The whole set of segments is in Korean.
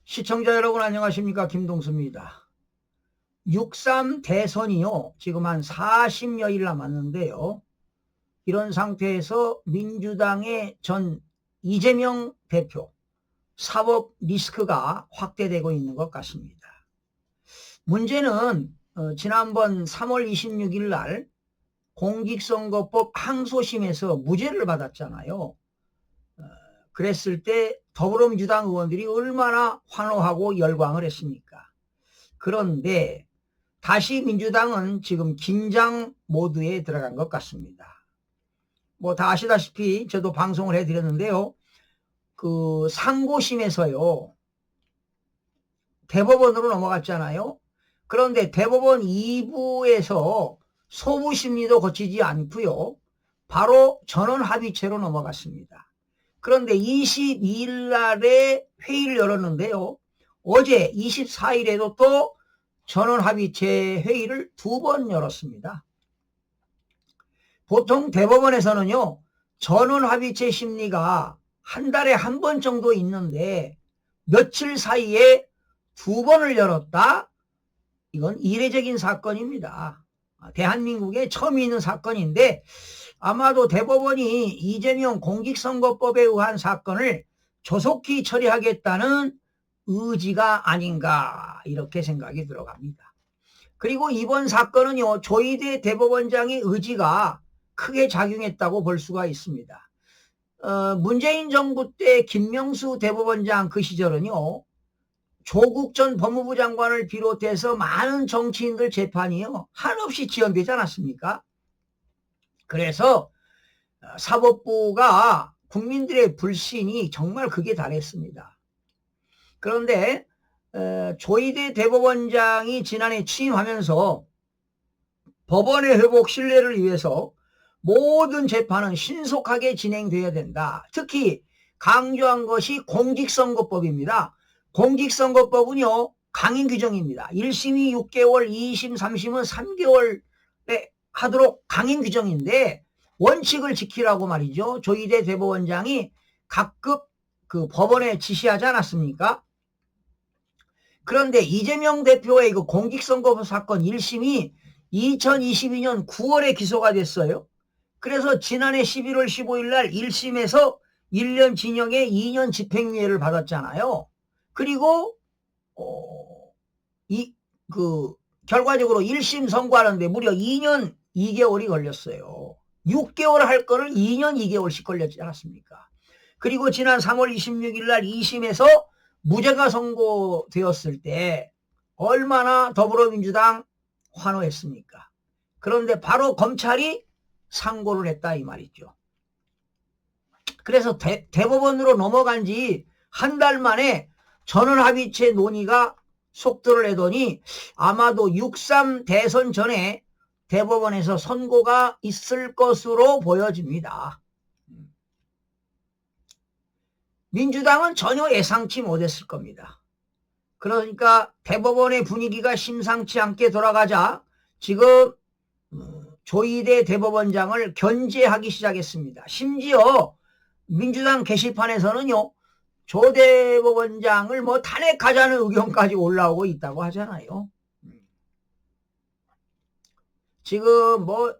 시청자 여러분 안녕하십니까? 김동수입니다. 6.3 대선이요. 지금 한 40여일 남았는데요. 이런 상태에서 민주당의 전 이재명 대표 사법 리스크가 확대되고 있는 것 같습니다. 문제는 지난번 3월 26일 날 공직선거법 항소심에서 무죄를 받았잖아요. 그랬을 때 더불어민주당 의원들이 얼마나 환호하고 열광을 했습니까? 그런데 다시 민주당은 지금 긴장 모드에 들어간 것 같습니다. 뭐 다 아시다시피 저도 방송을 해드렸는데요. 그 상고심에서요. 대법원으로 넘어갔잖아요. 그런데 대법원 2부에서 소부심리도 거치지 않고요. 바로 전원합의체로 넘어갔습니다. 그런데 22일 날에 회의를 열었는데요. 어제 24일에도 또 전원합의체 회의를 2번 열었습니다. 보통 대법원에서는요. 전원합의체 심리가 한 달에 한 번 정도 있는데 며칠 사이에 2번을 열었다? 이건 이례적인 사건입니다. 대한민국에 처음 있는 사건인데 아마도 대법원이 이재명 공직선거법에 의한 사건을 조속히 처리하겠다는 의지가 아닌가 이렇게 생각이 들어갑니다. 그리고 이번 사건은요. 조희대 대법원장의 의지가 크게 작용했다고 볼 수가 있습니다. 문재인 정부 때 김명수 대법원장 그 시절은요. 조국 전 법무부 장관을 비롯해서 많은 정치인들 재판이요. 한없이 지연되지 않았습니까? 그래서 사법부가 국민들의 불신이 정말 극에 달했습니다. 그런데 조희대 대법원장이 지난해 취임하면서 법원의 회복 신뢰를 위해서 모든 재판은 신속하게 진행돼야 된다. 특히 강조한 것이 공직선거법입니다. 공직선거법은요. 강행 규정입니다. 1심이 6개월, 2심, 3심은 3개월에 하도록 강행 규정인데 원칙을 지키라고 말이죠. 조희대 대법원장이 각급 그 법원에 지시하지 않았습니까? 그런데 이재명 대표의 그 공직선거법 사건 1심이 2022년 9월에 기소가 됐어요. 그래서 지난해 11월 15일 날 1심에서 1년 징역에 2년 집행유예를 받았잖아요. 그리고 결과적으로 1심 선고하는데 무려 2년 2개월이 걸렸어요. 6개월 할 거를 2년 2개월씩 걸렸지 않았습니까? 그리고 지난 3월 26일 날 2심에서 무죄가 선고되었을 때 얼마나 더불어민주당 환호했습니까? 그런데 바로 검찰이 상고를 했다 이 말이죠. 그래서 대법원으로 넘어간 지 한 달 만에 전원합의체 논의가 속도를 내더니 아마도 6.3 대선 전에 대법원에서 선고가 있을 것으로 보여집니다. 민주당은 전혀 예상치 못했을 겁니다. 그러니까 대법원의 분위기가 심상치 않게 돌아가자 지금 조희대 대법원장을 견제하기 시작했습니다. 심지어 민주당 게시판에서는요. 조 대법원장을 뭐 탄핵하자는 의견까지 올라오고 있다고 하잖아요. 지금 뭐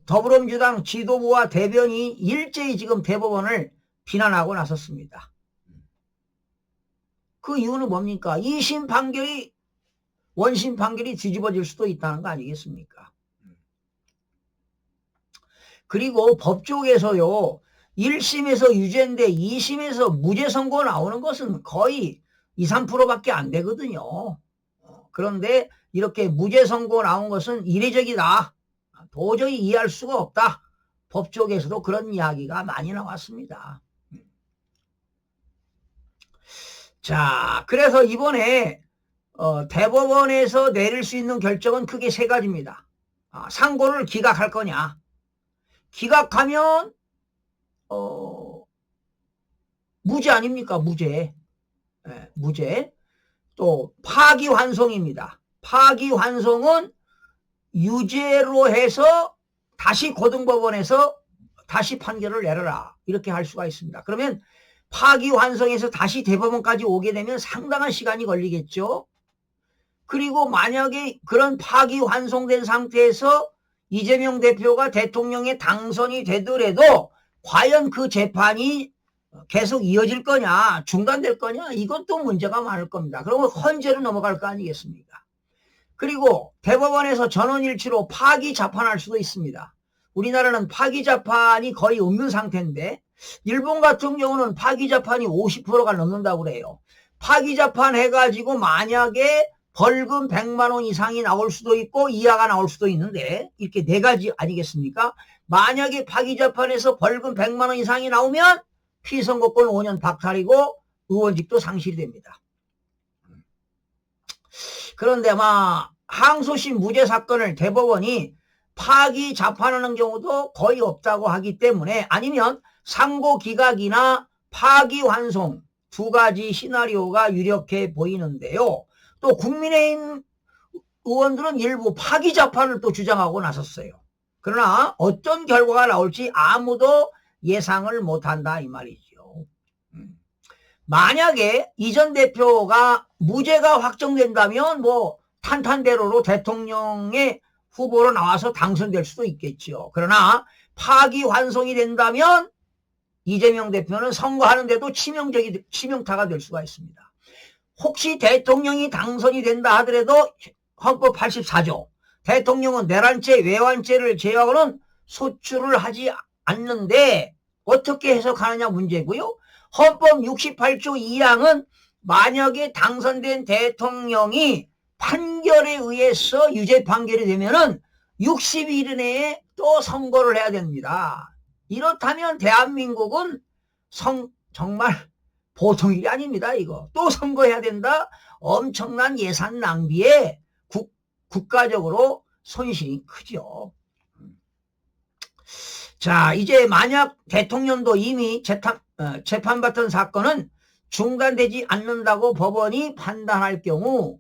더불어민주당 지도부와 대변이 일제히 지금 대법원을 비난하고 나섰습니다. 그 이유는 뭡니까? 2심 판결이 원심 판결이 뒤집어질 수도 있다는 거 아니겠습니까? 그리고 법조계에서요. 1심에서 유죄인데 2심에서 무죄 선고 나오는 것은 거의 2, 3%밖에 안 되거든요. 그런데 이렇게 무죄 선고 나온 것은 이례적이다. 도저히 이해할 수가 없다. 법조계에서도 그런 이야기가 많이 나왔습니다. 자, 그래서 이번에 대법원에서 내릴 수 있는 결정은 크게 3가지입니다. 상고를 기각할 거냐. 기각하면 무죄 아닙니까? 무죄. 네, 무죄. 또 파기환송입니다. 파기환송은 유죄로 해서 다시 고등법원에서 다시 판결을 내려라. 이렇게 할 수가 있습니다. 그러면 파기환송해서 다시 대법원까지 오게 되면 상당한 시간이 걸리겠죠. 그리고 만약에 그런 파기환송된 상태에서 이재명 대표가 대통령에 당선이 되더라도 과연 그 재판이 계속 이어질 거냐, 중단될 거냐, 이것도 문제가 많을 겁니다. 그러면 헌재로 넘어갈 거 아니겠습니까? 그리고 대법원에서 전원일치로 파기 재판할 수도 있습니다. 우리나라는 파기 재판이 거의 없는 상태인데 일본 같은 경우는 파기 재판이 50%가 넘는다고 그래요. 파기 재판 해가지고 만약에 벌금 100만 원 이상이 나올 수도 있고 이하가 나올 수도 있는데 이렇게 네 가지 아니겠습니까? 만약에 파기 재판에서 벌금 100만 원 이상이 나오면 피선거권 5년 박탈이고 의원직도 상실이 됩니다. 그런데 아마 항소심 무죄 사건을 대법원이 파기 재판하는 경우도 거의 없다고 하기 때문에 아니면 상고 기각이나 파기 환송 두 가지 시나리오가 유력해 보이는데요. 또 국민의힘 의원들은 일부 파기 재판을 또 주장하고 나섰어요. 그러나 어떤 결과가 나올지 아무도 예상을 못한다 이 말이죠. 만약에 이 전 대표가 무죄가 확정된다면 뭐 탄탄대로로 대통령의 후보로 나와서 당선될 수도 있겠죠. 그러나 파기환송이 된다면 이재명 대표는 선거하는데도 치명타가 될 수가 있습니다. 혹시 대통령이 당선이 된다 하더라도 헌법 84조 대통령은 내란죄, 외환죄를 제외하고는 소출을 하지 않는데 어떻게 해석하느냐 문제고요. 헌법 68조 2항은 만약에 당선된 대통령이 판결에 의해서 유죄 판결이 되면은 60일 이내에 또 선거를 해야 됩니다. 이렇다면 대한민국은 정말 보통 일이 아닙니다. 이거 또 선거해야 된다. 엄청난 예산 낭비에 국가적으로 손실이 크죠. 자, 이제 만약 대통령도 이미 재판받던 사건은 중단되지 않는다고 법원이 판단할 경우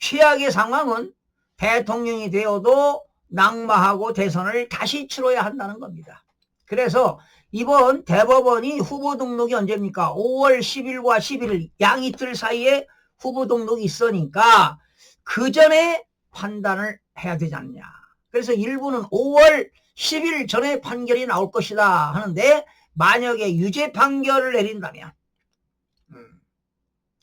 최악의 상황은 대통령이 되어도 낙마하고 대선을 다시 치러야 한다는 겁니다. 그래서 이번 대법원이 후보 등록이 언제입니까? 5월 10일과 11일 양이틀 사이에 후보 등록이 있으니까 그 전에 판단을 해야 되지 않냐. 그래서 일부는 5월 10일 전에 판결이 나올 것이다 하는데 만약에 유죄 판결을 내린다면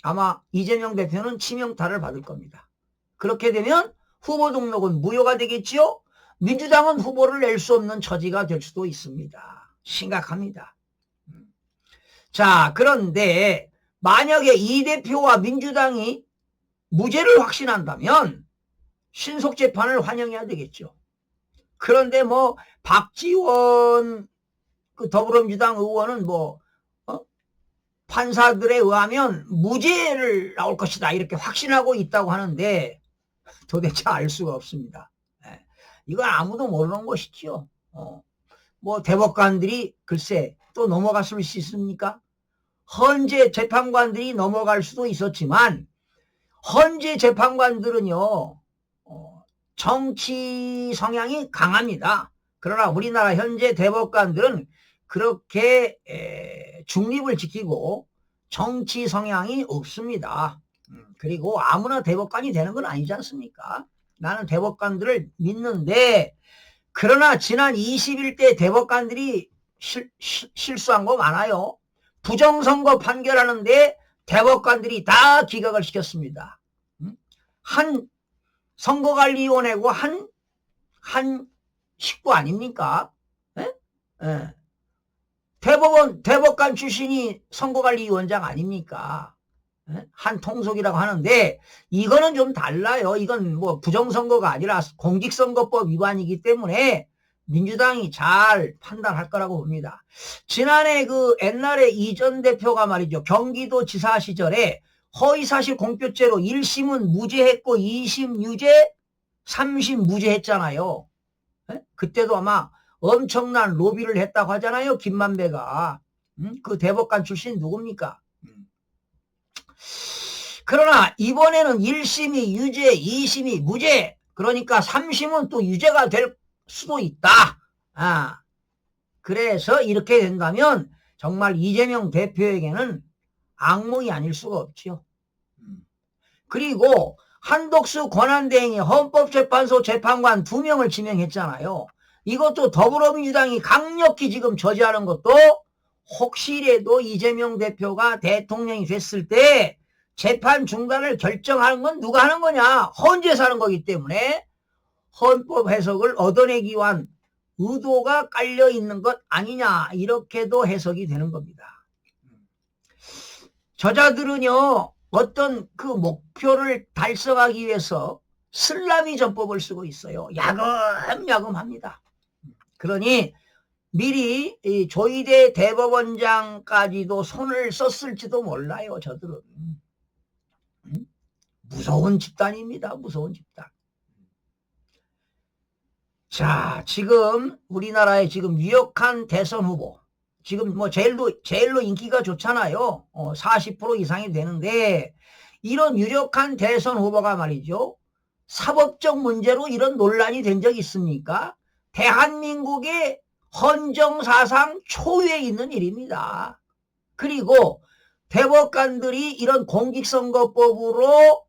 아마 이재명 대표는 치명타를 받을 겁니다. 그렇게 되면 후보 등록은 무효가 되겠지요. 민주당은 후보를 낼 수 없는 처지가 될 수도 있습니다. 심각합니다. 자, 그런데 만약에 이 대표와 민주당이 무죄를 확신한다면 신속재판을 환영해야 되겠죠. 그런데 뭐 박지원 그 더불어민주당 의원은 뭐 판사들에 의하면 무죄를 나올 것이다 이렇게 확신하고 있다고 하는데 도대체 알 수가 없습니다. 이건 아무도 모르는 것이지요. 뭐 대법관들이 글쎄 또 넘어갔을 수 있습니까? 헌재 재판관들이 넘어갈 수도 있었지만 헌재 재판관들은요 정치 성향이 강합니다. 그러나 우리나라 현재 대법관들은 그렇게 중립을 지키고 정치 성향이 없습니다. 그리고 아무나 대법관이 되는 건 아니지 않습니까? 나는 대법관들을 믿는데 그러나 지난 21대 대법관들이 실수한 거 많아요. 부정선거 판결하는데 대법관들이 다 기각을 시켰습니다. 한 선거관리위원회고 한 식구 아닙니까? 에? 에. 대법관 출신이 선거관리위원장 아닙니까? 한 통속이라고 하는데 이거는 좀 달라요. 이건 뭐 부정선거가 아니라 공직선거법 위반이기 때문에 민주당이 잘 판단할 거라고 봅니다. 지난해 그 옛날에 이 전 대표가 말이죠. 경기도지사 시절에 허위사실 공표죄로 1심은 무죄했고 2심 유죄, 3심 무죄했잖아요. 그때도 아마 엄청난 로비를 했다고 하잖아요. 김만배가. 그 대법관 출신 누굽니까? 그러나 이번에는 1심이 유죄, 2심이 무죄, 그러니까 3심은 또 유죄가 될 수도 있다. 그래서 이렇게 된다면 정말 이재명 대표에게는 악몽이 아닐 수가 없지요. 그리고 한덕수 권한대행이 헌법재판소 재판관 2명을 지명했잖아요. 이것도 더불어민주당이 강력히 지금 저지하는 것도 혹시라도 이재명 대표가 대통령이 됐을 때 재판 중단을 결정하는 건 누가 하는 거냐? 헌재에서 하는 거기 때문에 헌법 해석을 얻어내기 위한 의도가 깔려 있는 것 아니냐, 이렇게도 해석이 되는 겁니다. 저자들은요, 어떤 그 목표를 달성하기 위해서 슬라미 전법을 쓰고 있어요. 야금야금 합니다. 그러니 미리 이 조희대 대법원장까지도 손을 썼을지도 몰라요, 저들은. 무서운 집단입니다. 무서운 집단. 자, 지금 우리나라에 지금 유력한 대선 후보, 지금 뭐 제일로 인기가 좋잖아요. 40% 이상이 되는데, 이런 유력한 대선 후보가 말이죠, 사법적 문제로 이런 논란이 된 적이 있습니까? 대한민국의 헌정사상 초유에 있는 일입니다. 그리고 대법관들이 이런 공직선거법으로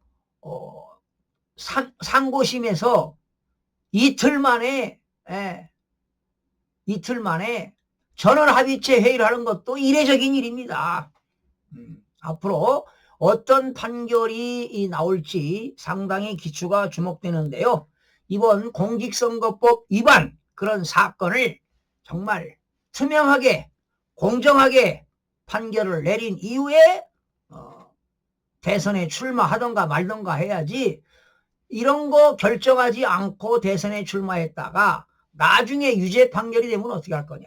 상고심에서 이틀 만에 전원합의체 회의를 하는 것도 이례적인 일입니다. 앞으로 어떤 판결이 나올지 상당히 기추가 주목되는데요. 이번 공직선거법 위반 그런 사건을 정말 투명하게 공정하게 판결을 내린 이후에 대선에 출마하던가 말던가 해야지, 이런 거 결정하지 않고 대선에 출마했다가 나중에 유죄 판결이 되면 어떻게 할 거냐.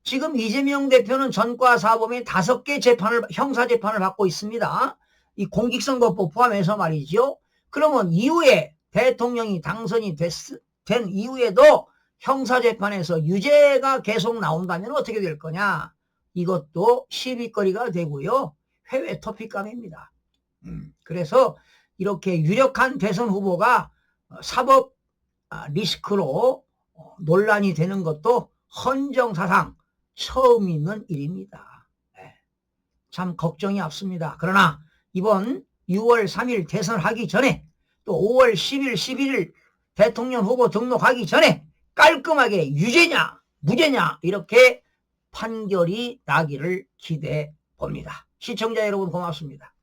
지금 이재명 대표는 전과사범의 5개 형사재판을 받고 있습니다. 이 공직선거법 포함해서 말이죠. 그러면 이후에 대통령이 당선이 된 이후에도 형사재판에서 유죄가 계속 나온다면 어떻게 될 거냐. 이것도 시비거리가 되고요. 해외 토픽감입니다. 그래서 이렇게 유력한 대선 후보가 사법 리스크로 논란이 되는 것도 헌정사상 처음 있는 일입니다. 참 걱정이 앞섭니다. 그러나 이번 6월 3일 대선하기 전에 또 5월 10일, 11일 대통령 후보 등록하기 전에 깔끔하게 유죄냐 무죄냐 이렇게 판결이 나기를 기대해 봅니다. 시청자 여러분 고맙습니다.